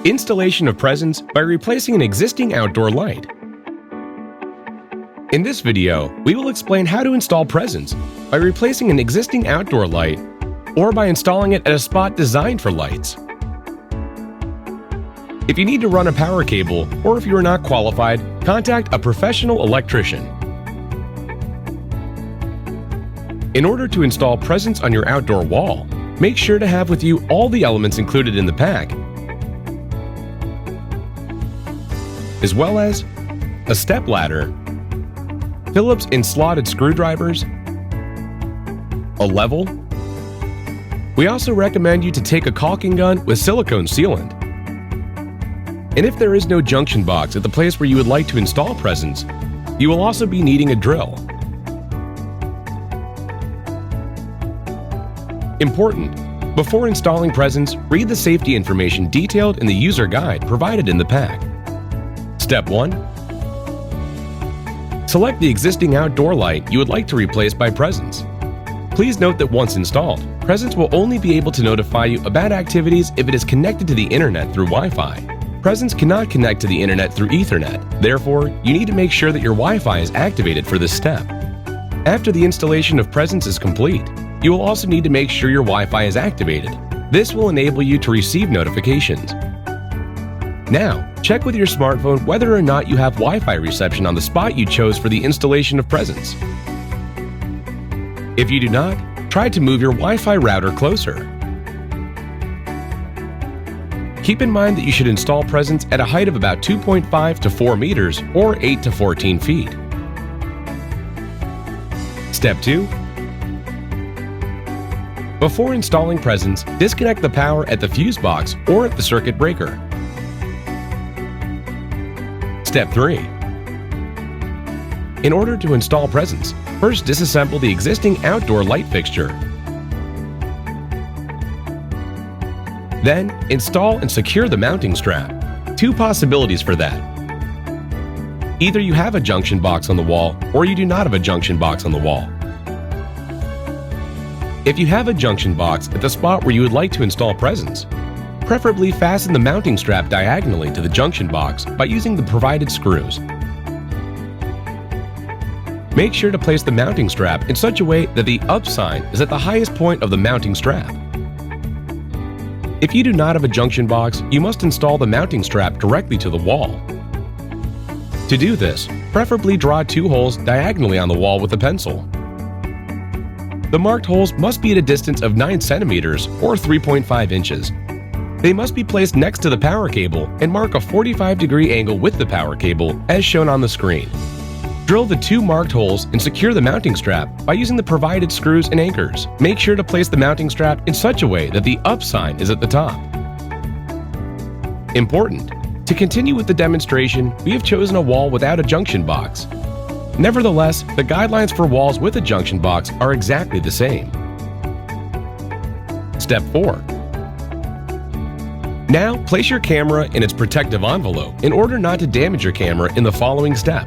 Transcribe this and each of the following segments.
Installation of presents by replacing an existing outdoor light. In this video, we will explain how to install presents by replacing an existing outdoor light or by installing it at a spot designed for lights. If you need to run a power cable or if you are not qualified, contact a professional electrician. In order to install presents on your outdoor wall, make sure to have with you all the elements included in the pack, as well as a step ladder, Phillips and slotted screwdrivers, a level. We also recommend you to take a caulking gun with silicone sealant. And if there is no junction box at the place where you would like to install presents, you will also be needing a drill. Important: before installing presents, read the safety information detailed in the user guide provided in the pack. Step 1. Select the existing outdoor light you would like to replace by presents. Please note that once installed, presents will only be able to notify you about activities if it is connected to the internet through Wi-Fi. Presents cannot connect to the internet through Ethernet. Therefore, you need to make sure that your Wi-Fi is activated for this step. After the installation of presents is complete, you will also need to make sure your Wi-Fi is activated. This will enable you to receive notifications. Now, check with your smartphone whether or not you have Wi-Fi reception on the spot you chose for the installation of presents. If you do not, try to move your Wi-Fi router closer. Keep in mind that you should install presents at a height of about 2.5 to 4 meters or 8 to 14 feet. Step 2. Before installing presents, disconnect the power at the fuse box or at the circuit breaker. Step 3. In order to install presents, first disassemble the existing outdoor light fixture. Then, install and secure the mounting strap. Two possibilities for that. Either you have a junction box on the wall or you do not have a junction box on the wall. If you have a junction box at the spot where you would like to install presents, preferably fasten the mounting strap diagonally to the junction box by using the provided screws. Make sure to place the mounting strap in such a way that the up sign is at the highest point of the mounting strap. If you do not have a junction box, you must install the mounting strap directly to the wall. To do this, preferably draw 2 holes diagonally on the wall with a pencil. The marked holes must be at a distance of 9 centimeters or 3.5 inches. They must be placed next to the power cable and mark a 45-degree angle with the power cable as shown on the screen. Drill the 2 marked holes and secure the mounting strap by using the provided screws and anchors. Make sure to place the mounting strap in such a way that the up sign is at the top. Important: to continue with the demonstration, we have chosen a wall without a junction box. Nevertheless, the guidelines for walls with a junction box are exactly the same. Step 4. Now, place your camera in its protective envelope in order not to damage your camera in the following step.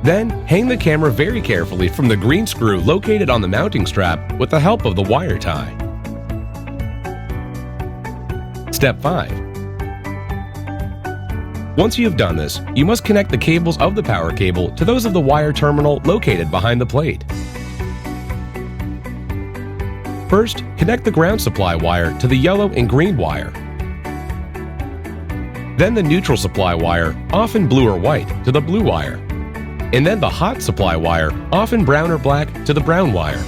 Then, hang the camera very carefully from the green screw located on the mounting strap with the help of the wire tie. Step 5. Once you have done this, you must connect the cables of the power cable to those of the wire terminal located behind the plate. First, connect the ground supply wire to the yellow and green wire. Then the neutral supply wire, often blue or white, to the blue wire. And then the hot supply wire, often brown or black, to the brown wire.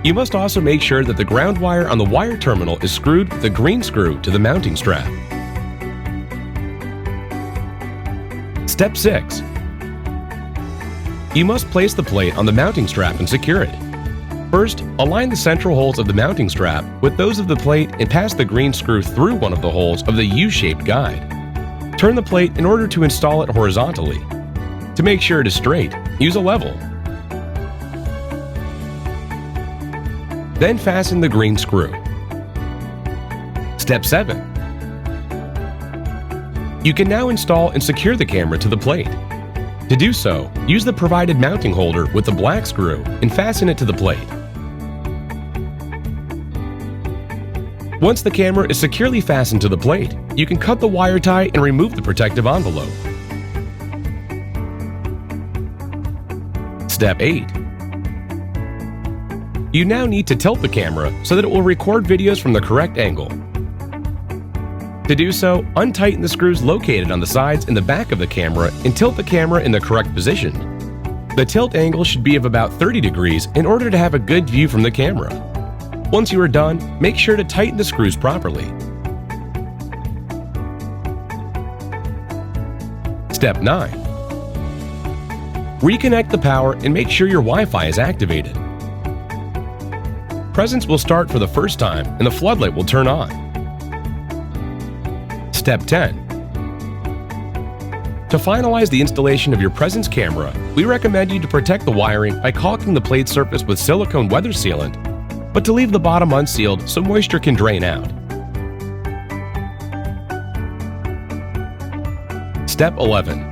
You must also make sure that the ground wire on the wire terminal is screwed with the green screw to the mounting strap. Step 6. You must place the plate on the mounting strap and secure it. First, align the central holes of the mounting strap with those of the plate and pass the green screw through one of the holes of the U-shaped guide. Turn the plate in order to install it horizontally. To make sure it is straight, use a level. Then fasten the green screw. Step 7. You can now install and secure the camera to the plate. To do so, use the provided mounting holder with the black screw and fasten it to the plate. Once the camera is securely fastened to the plate, you can cut the wire tie and remove the protective envelope. Step 8. You now need to tilt the camera so that it will record videos from the correct angle. To do so, untighten the screws located on the sides and the back of the camera and tilt the camera in the correct position. The tilt angle should be of about 30 degrees in order to have a good view from the camera. Once you are done, make sure to tighten the screws properly. Step 9. Reconnect the power and make sure your Wi-Fi is activated. Presence will start for the first time and the floodlight will turn on. Step 10. To finalize the installation of your Presence camera, we recommend you to protect the wiring by caulking the plate surface with silicone weather sealant, but to leave the bottom unsealed so moisture can drain out. Step 11.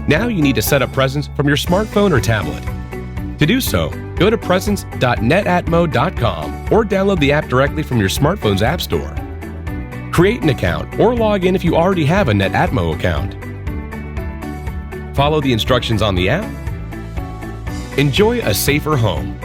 Now you need to set up Presence from your smartphone or tablet. To do so, go to presence.netatmo.com or download the app directly from your smartphone's app store. Create an account or log in if you already have a NetAtmo account. Follow the instructions on the app. Enjoy a safer home.